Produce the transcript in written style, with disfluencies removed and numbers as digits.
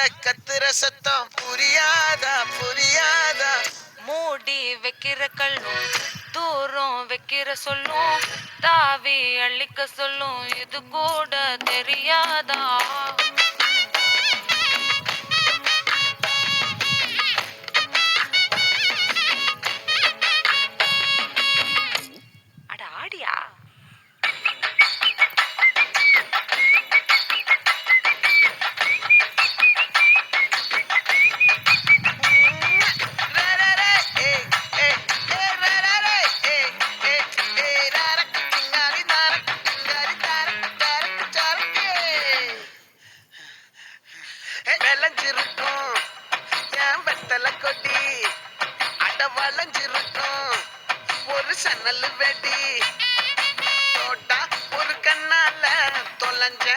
கத்துற சத்தம் புரியாதா புரியாதா. மூடி வைக்கிற கல்லும் தூரம் வைக்கிற சொல்லும் தாவி அள்ளிக்க சொல்லும் இது கூட தெரியாதா. அட ஆடியா. விளைஞ்சிருக்கும் என் வெத்தலை கொடி அட வளைஞ்சிருக்கும் ஒரு சன்னல் வெடி தோட்டா ஒரு கண்ணால தொலைஞ்ச